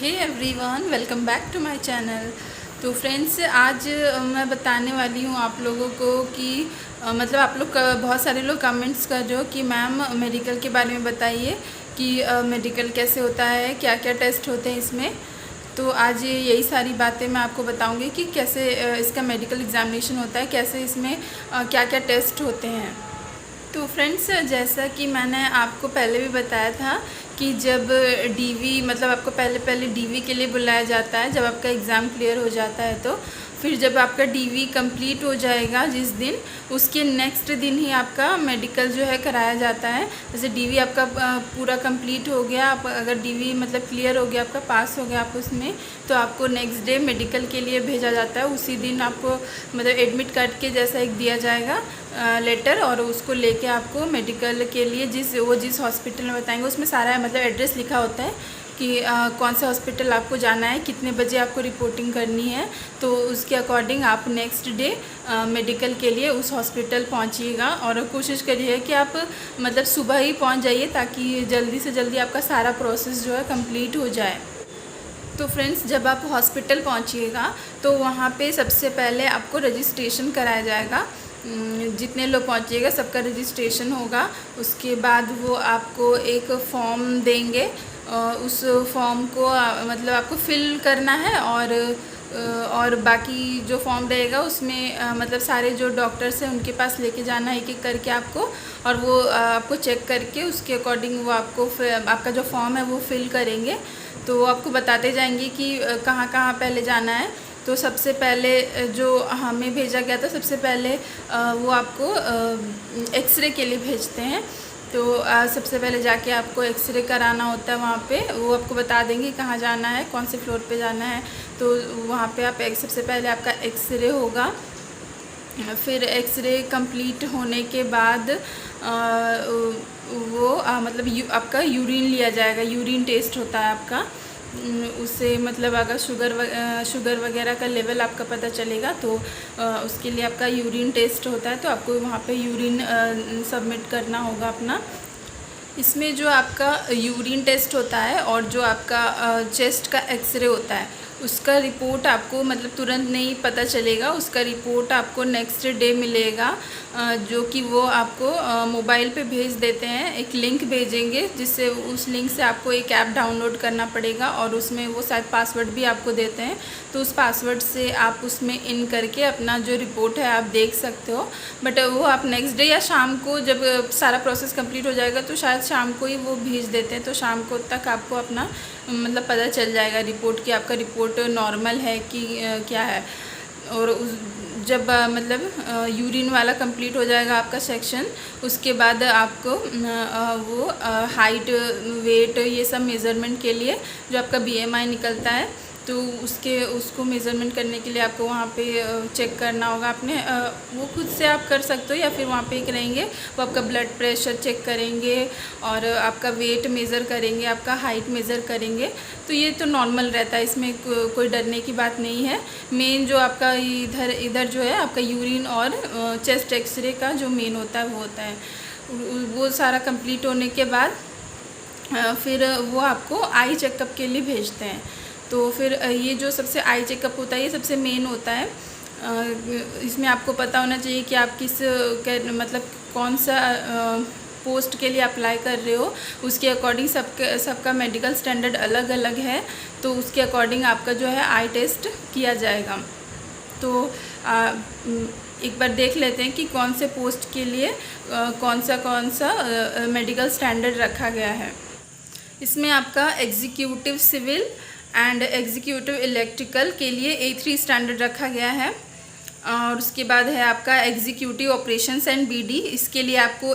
Hey everyone, welcome back to my channel. तो friends, आज मैं बताने वाली हूँ आप लोगों को कि मतलब आप लोग बहुत सारे लोग कमेंट्स कर रहे हो कि मैम मेडिकल के बारे में बताइए कि मेडिकल कैसे होता है, क्या क्या टेस्ट होते हैं इसमें। तो आज यही सारी बातें मैं आपको बताऊंगी कि कैसे इसका मेडिकल एग्ज़ामिनेशन होता है, कैसे इसमें क्या क्या टेस्ट होते हैं। तो फ्रेंड्स, जैसा कि मैंने आपको पहले भी बताया था कि जब डीवी मतलब आपको पहले डीवी के लिए बुलाया जाता है, जब आपका एग्ज़ाम क्लियर हो जाता है तो फिर जब आपका डीवी कंप्लीट हो जाएगा जिस दिन, उसके नेक्स्ट दिन ही आपका मेडिकल जो है कराया जाता है। जैसे डीवी आपका पूरा कंप्लीट हो गया, आप अगर डीवी मतलब क्लियर हो गया, आपका पास हो गया आप उसमें, तो आपको नेक्स्ट डे मेडिकल के लिए भेजा जाता है। उसी दिन आपको मतलब एडमिट कार्ड के जैसा एक दिया जाएगा लेटर, और उसको लेके आपको मेडिकल के लिए जिस हॉस्पिटल में बताएंगे उसमें सारा मतलब एड्रेस लिखा होता है कि कौन सा हॉस्पिटल आपको जाना है, कितने बजे आपको रिपोर्टिंग करनी है। तो उसके अकॉर्डिंग आप नेक्स्ट डे मेडिकल के लिए उस हॉस्पिटल पहुंचिएगा, और कोशिश करिए कि आप मतलब सुबह ही पहुंच जाइए ताकि जल्दी से जल्दी आपका सारा प्रोसेस जो है कंप्लीट हो जाए। तो फ्रेंड्स, जब आप हॉस्पिटल पहुंचिएगा तो वहाँ पे सबसे पहले आपको रजिस्ट्रेशन कराया जाएगा। जितने लोग पहुंचिएगा सबका रजिस्ट्रेशन होगा। उसके बाद वो आपको एक फॉर्म देंगे, उस फॉर्म को मतलब आपको फिल करना है, और बाकी जो फॉर्म रहेगा उसमें मतलब सारे जो डॉक्टर्स हैं उनके पास लेके जाना है एक एक करके आपको, और वो आपको चेक करके उसके अकॉर्डिंग वो आपको आपका जो फॉर्म है वो फिल करेंगे। तो वो आपको बताते जाएंगे कि कहाँ कहाँ पहले जाना है। तो सबसे पहले जो हमें भेजा गया था, सबसे पहले वो आपको एक्सरे के लिए भेजते हैं। तो सबसे पहले जाके आपको एक्सरे कराना होता है वहाँ पे। वो आपको बता देंगे कहाँ जाना है, कौन से फ्लोर पे जाना है। तो वहाँ पे आप सबसे पहले आपका एक्सरे होगा। फिर एक्सरे कंप्लीट होने के बाद वो मतलब आपका यूरिन लिया जाएगा। यूरिन टेस्ट होता है आपका। उससे मतलब अगर शुगर वगैरह का लेवल आपका पता चलेगा, तो उसके लिए आपका यूरिन टेस्ट होता है। तो आपको वहाँ पे यूरिन सबमिट करना होगा अपना। इसमें जो आपका यूरिन टेस्ट होता है और जो आपका चेस्ट का एक्सरे होता है, उसका रिपोर्ट आपको मतलब तुरंत नहीं पता चलेगा। उसका रिपोर्ट आपको नेक्स्ट डे मिलेगा, जो कि वो आपको मोबाइल पे भेज देते हैं। एक लिंक भेजेंगे, जिससे उस लिंक से आपको एक ऐप डाउनलोड करना पड़ेगा, और उसमें वो शायद पासवर्ड भी आपको देते हैं। तो उस पासवर्ड से आप उसमें इन करके अपना जो रिपोर्ट है आप देख सकते हो। बट वो आप नेक्स्ट डे या शाम को, जब सारा प्रोसेस कंप्लीट हो जाएगा तो शायद शाम को ही वो भेज देते हैं। तो शाम को तक आपको अपना मतलब पता चल जाएगा रिपोर्ट, कि आपका रिपोर्ट नॉर्मल है कि क्या है। और जब मतलब यूरिन वाला कंप्लीट हो जाएगा आपका सेक्शन, उसके बाद आपको वो हाइट, वेट, ये सब मेज़रमेंट के लिए जो आपका बीएमआई निकलता है, तो उसको मेज़रमेंट करने के लिए आपको वहाँ पे चेक करना होगा। आपने वो खुद से आप कर सकते हो, या फिर वहाँ पे एक रहेंगे वो आपका ब्लड प्रेशर चेक करेंगे, और आपका वेट मेज़र करेंगे, आपका हाइट मेज़र करेंगे। तो ये तो नॉर्मल रहता है, इसमें कोई डरने की बात नहीं है। मेन जो आपका इधर जो है आपका यूरिन और चेस्ट एक्सरे का जो मेन होता है वो होता है। वो सारा कंप्लीट होने के बाद फिर वो आपको आई चेकअप के लिए भेजते हैं। तो फिर ये जो सबसे आई चेकअप होता है ये सबसे मेन होता है। इसमें आपको पता होना चाहिए कि आप मतलब कौन सा पोस्ट के लिए अप्लाई कर रहे हो। उसके अकॉर्डिंग सबका मेडिकल स्टैंडर्ड अलग अलग है, तो उसके अकॉर्डिंग आपका जो है आई टेस्ट किया जाएगा। तो एक बार देख लेते हैं कि कौन से पोस्ट के लिए कौन सा मेडिकल स्टैंडर्ड रखा गया है। इसमें आपका executive civil and executive electrical के लिए A3 स्टैंडर्ड रखा गया है। और उसके बाद है आपका एग्जीक्यूटिव ऑपरेशंस एंड BD, इसके लिए आपको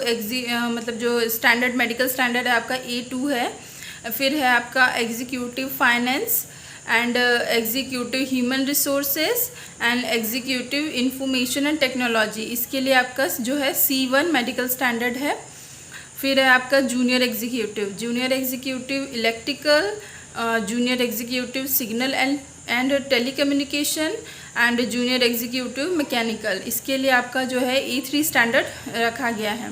मतलब जो स्टैंडर्ड मेडिकल स्टैंडर्ड है आपका A2 है। फिर है आपका executive finance and executive human resources and executive information and technology, इसके लिए आपका जो है C1 मेडिकल स्टैंडर्ड है। फिर है आपका junior executive electrical, junior executive signal and telecommunication and junior executive mechanical, इसके लिए आपका जो है A3 स्टैंडर्ड रखा गया है।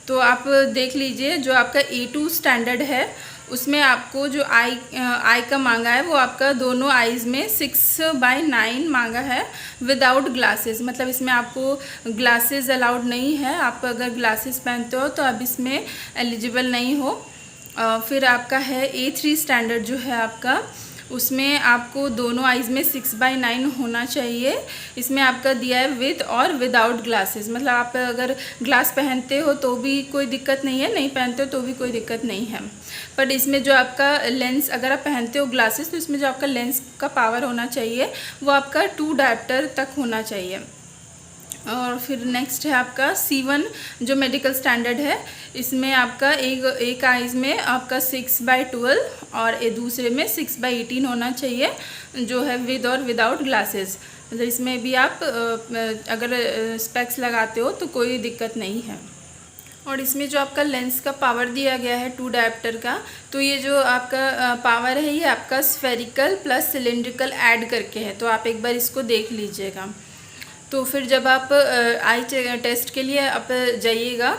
तो आप देख लीजिए, जो आपका A2 स्टैंडर्ड है उसमें आपको जो आई का मांगा है वो आपका दोनों आईज़ में 6/9 मांगा है विदाउट ग्लासेस। मतलब इसमें आपको ग्लासेस अलाउड नहीं है। आप अगर ग्लासेस पहनते हो तो आप इसमें एलिजिबल नहीं हो। फिर आपका है A3 स्टैंडर्ड जो है आपका, उसमें आपको दोनों आइज़ में 6/9 होना चाहिए। इसमें आपका दिया है विद और विदाउट ग्लासेस। मतलब आप अगर ग्लास पहनते हो तो भी कोई दिक्कत नहीं है, नहीं पहनते हो तो भी कोई दिक्कत नहीं है। पर इसमें जो आपका लेंस, अगर आप पहनते हो ग्लासेस तो इसमें जो आपका लेंस का पावर होना चाहिए वो आपका 2 डायप्टर तक होना चाहिए। और फिर नेक्स्ट है आपका C1 जो मेडिकल स्टैंडर्ड है। इसमें आपका एक आइज़ में आपका 6/12 और दूसरे में 6/18 होना चाहिए, जो है विद और विदाउट ग्लासेस। मतलब इसमें भी आप अगर स्पेक्स लगाते हो तो कोई दिक्कत नहीं है। और इसमें जो आपका लेंस का पावर दिया गया है 2 डायप्टर का, तो ये जो आपका पावर है ये आपका स्फेरिकल प्लस सिलेंड्रिकल ऐड करके है। तो आप एक बार इसको देख लीजिएगा। तो फिर जब आप आई टेस्ट के लिए आप जाइएगा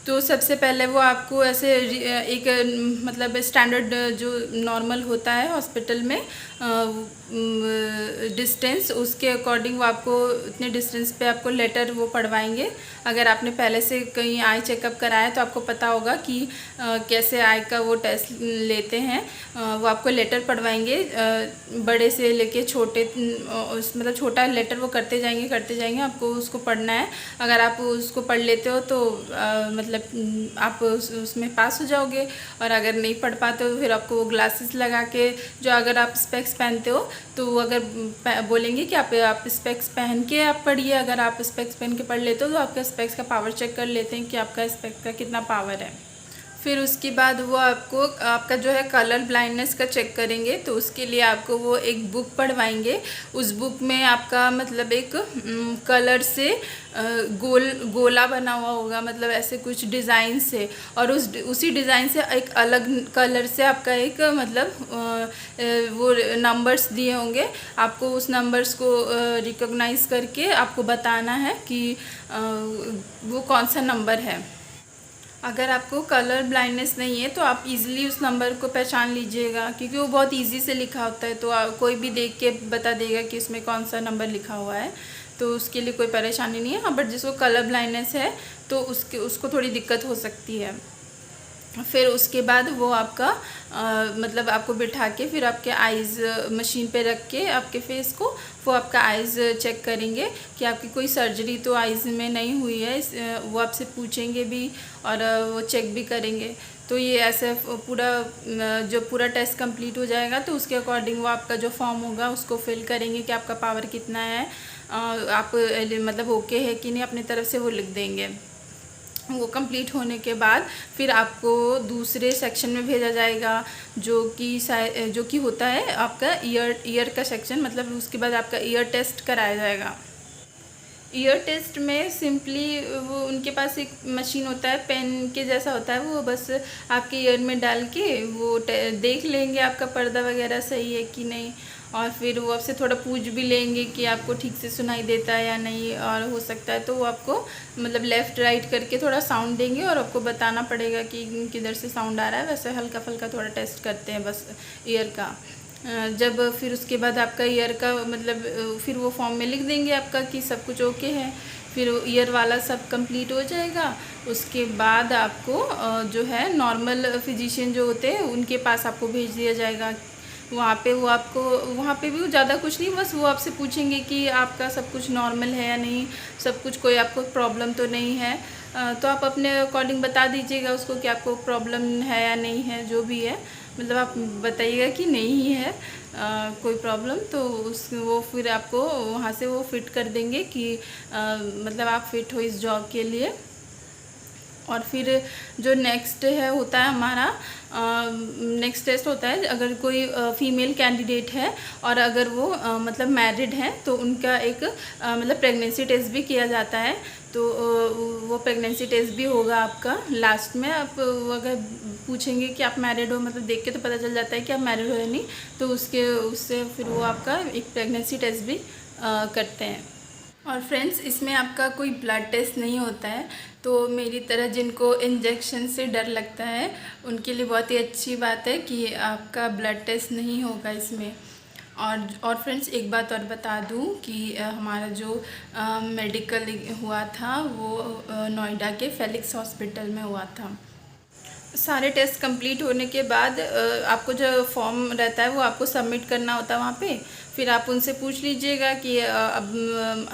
तो सबसे पहले वो आपको ऐसे एक मतलब स्टैंडर्ड जो नॉर्मल होता है हॉस्पिटल में डिस्टेंस, उसके अकॉर्डिंग वो आपको इतने डिस्टेंस पे आपको लेटर वो पढ़वाएंगे। अगर आपने पहले से कहीं आई चेकअप कराया तो आपको पता होगा कि कैसे आई का वो टेस्ट लेते हैं। वो आपको लेटर पढ़वाएंगे बड़े से लेके छोटे, मतलब छोटा लेटर वो करते जाएंगे, आपको उसको पढ़ना है। अगर आप उसको पढ़ लेते हो तो मतलब आप उसमें पास हो जाओगे। और अगर नहीं पढ़ पाते हो फिर आपको वो ग्लासेस लगा के, जो अगर आप स्पेक्स पहनते हो तो अगर बोलेंगे कि आप स्पेक्स पहन के आप पढ़िए। अगर आप स्पेक्स पहन के पढ़ लेते हो तो आपका स्पेक्स का पावर चेक कर लेते हैं कि आपका स्पेक्स का कितना पावर है। फिर उसके बाद वो आपको आपका जो है कलर ब्लाइंडनेस का चेक करेंगे। तो उसके लिए आपको वो एक बुक पढ़वाएंगे। उस बुक में आपका मतलब एक कलर से गोला बना हुआ होगा, मतलब ऐसे कुछ डिज़ाइन से, और उसी डिज़ाइन से एक अलग कलर से आपका एक मतलब वो नंबर्स दिए होंगे। आपको उस नंबर्स को रिकॉग्नाइज करके आपको बताना है कि वो कौन सा नंबर है। अगर आपको कलर ब्लाइंडनेस नहीं है तो आप इजीली उस नंबर को पहचान लीजिएगा, क्योंकि वो बहुत इजी से लिखा होता है। तो कोई भी देख के बता देगा कि उसमें कौन सा नंबर लिखा हुआ है, तो उसके लिए कोई परेशानी नहीं है। हाँ, बट जिसको कलर ब्लाइंडनेस है तो उसको थोड़ी दिक्कत हो सकती है। फिर उसके बाद वो आपका मतलब आपको बिठा के फिर आपके आइज़ मशीन पे रख के आपके फेस को वो आपका आइज़ चेक करेंगे कि आपकी कोई सर्जरी तो आइज़ में नहीं हुई है। वो आपसे पूछेंगे भी और वो चेक भी करेंगे। तो ये ऐसे पूरा जो पूरा टेस्ट कंप्लीट हो जाएगा तो उसके अकॉर्डिंग वो आपका जो फॉर्म होगा उसको फिल करेंगे कि आपका पावर कितना है, आप मतलब ओके है कि नहीं, अपनी तरफ से वो लिख देंगे। वो कंप्लीट होने के बाद फिर आपको दूसरे सेक्शन में भेजा जाएगा, जो कि होता है आपका ईयर का सेक्शन। मतलब उसके बाद आपका ईयर टेस्ट कराया जाएगा। ईयर टेस्ट में सिंपली वो उनके पास एक मशीन होता है, पेन के जैसा होता है, वो बस आपके ईयर में डाल के वो देख लेंगे आपका पर्दा वगैरह सही है कि नहीं। और फिर वो आपसे थोड़ा पूछ भी लेंगे कि आपको ठीक से सुनाई देता है या नहीं, और हो सकता है तो वो आपको मतलब लेफ़्ट राइट करके थोड़ा साउंड देंगे और आपको बताना पड़ेगा कि किधर से साउंड आ रहा है। वैसे हल्का फुल्का थोड़ा टेस्ट करते हैं बस ईयर का। जब फिर उसके बाद आपका ईयर का मतलब फिर वो फॉर्म में लिख देंगे आपका कि सब कुछ ओके है। फिर ईयर वाला सब कंप्लीट हो जाएगा। उसके बाद आपको जो है नॉर्मल फिजिशियन जो होते हैं उनके पास आपको भेज दिया जाएगा। वहाँ पे भी ज़्यादा कुछ नहीं, बस वो आपसे पूछेंगे कि आपका सब कुछ नॉर्मल है या नहीं, सब कुछ, कोई आपको प्रॉब्लम तो नहीं है। तो आप अपने अकॉर्डिंग बता दीजिएगा उसको कि आपको प्रॉब्लम है या नहीं है, जो भी है मतलब आप बताइएगा कि नहीं है कोई प्रॉब्लम। तो वो फिर आपको वहाँ से वो फिट कर देंगे कि मतलब आप फिट हो इस जॉब के लिए। और फिर जो नेक्स्ट है होता है हमारा नेक्स्ट टेस्ट होता है, अगर कोई फीमेल कैंडिडेट है और अगर वो मतलब मैरिड है तो उनका एक मतलब प्रेगनेंसी टेस्ट भी किया जाता है। तो वो प्रेगनेंसी टेस्ट भी होगा आपका लास्ट में। आप अगर पूछेंगे कि आप मैरिड हो, मतलब देख के तो पता चल जाता है कि आप मैरिड हो या नहीं, तो उससे फिर वो आपका एक प्रेगनेंसी टेस्ट भी करते हैं। और फ्रेंड्स, इसमें आपका कोई ब्लड टेस्ट नहीं होता है। तो तो मेरी तरह जिनको इंजेक्शन से डर लगता है उनके लिए बहुत ही अच्छी बात है कि आपका ब्लड टेस्ट नहीं होगा इसमें। और फ्रेंड्स एक बात और बता दूं कि हमारा जो मेडिकल हुआ था वो नोएडा के फेलिक्स हॉस्पिटल में हुआ था। सारे टेस्ट कंप्लीट होने के बाद आपको जो फॉर्म रहता है वो आपको सबमिट करना होता है वहाँ पे। फिर आप उनसे पूछ लीजिएगा कि अब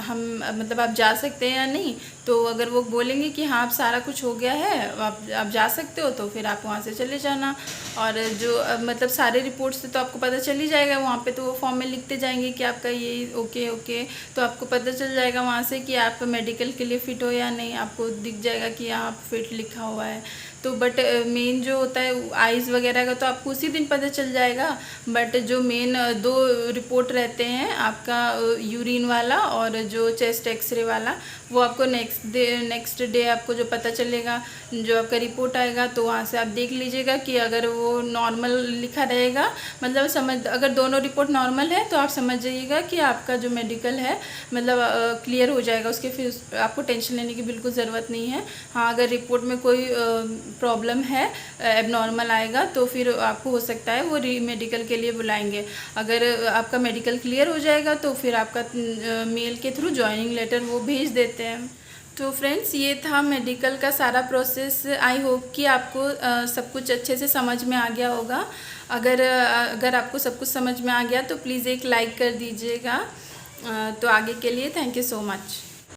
हम मतलब आप जा सकते हैं या नहीं। तो अगर वो बोलेंगे कि हाँ अब सारा कुछ हो गया है, आप जा सकते हो, तो फिर आप वहाँ से चले जाना। और जो मतलब सारे रिपोर्ट्स से तो आपको पता चल ही जाएगा, वहाँ पे तो वो फॉर्म में लिखते जाएंगे कि आपका ये ओके ओके, तो आपको पता चल जाएगा वहाँ से कि आप मेडिकल के लिए फ़िट हो या नहीं। आपको दिख जाएगा कि यहाँ फिट लिखा हुआ है। तो बट मेन जो होता है आइज़ वगैरह का तो आपको उसी दिन पता चल जाएगा। बट जो मेन 2 रिपोर्ट रहते हैं, आपका यूरिन वाला और जो चेस्ट एक्सरे वाला, वो आपको नेक्स्ट डे आपको जो पता चलेगा, जो आपका रिपोर्ट आएगा, तो वहाँ से आप देख लीजिएगा कि अगर वो नॉर्मल लिखा रहेगा, मतलब अगर दोनों रिपोर्ट नॉर्मल है तो आप समझ जाइएगा कि आपका जो मेडिकल है मतलब क्लियर हो जाएगा। उसके फिर आपको टेंशन लेने की बिल्कुल ज़रूरत नहीं है। हाँ अगर रिपोर्ट में कोई प्रॉब्लम है, एबनॉर्मल आएगा, तो फिर आपको हो सकता है वो मेडिकल के लिए बुलाएंगे। अगर आपका मेडिकल क्लियर हो जाएगा तो फिर आपका मेल के थ्रू जॉइनिंग लेटर वो भेज देते हैं। तो फ्रेंड्स ये था मेडिकल का सारा प्रोसेस। आई होप कि आपको सब कुछ अच्छे से समझ में आ गया होगा। अगर आपको सब कुछ समझ में आ गया तो प्लीज़ एक लाइक कर दीजिएगा। तो आगे के लिए थैंक यू सो मच।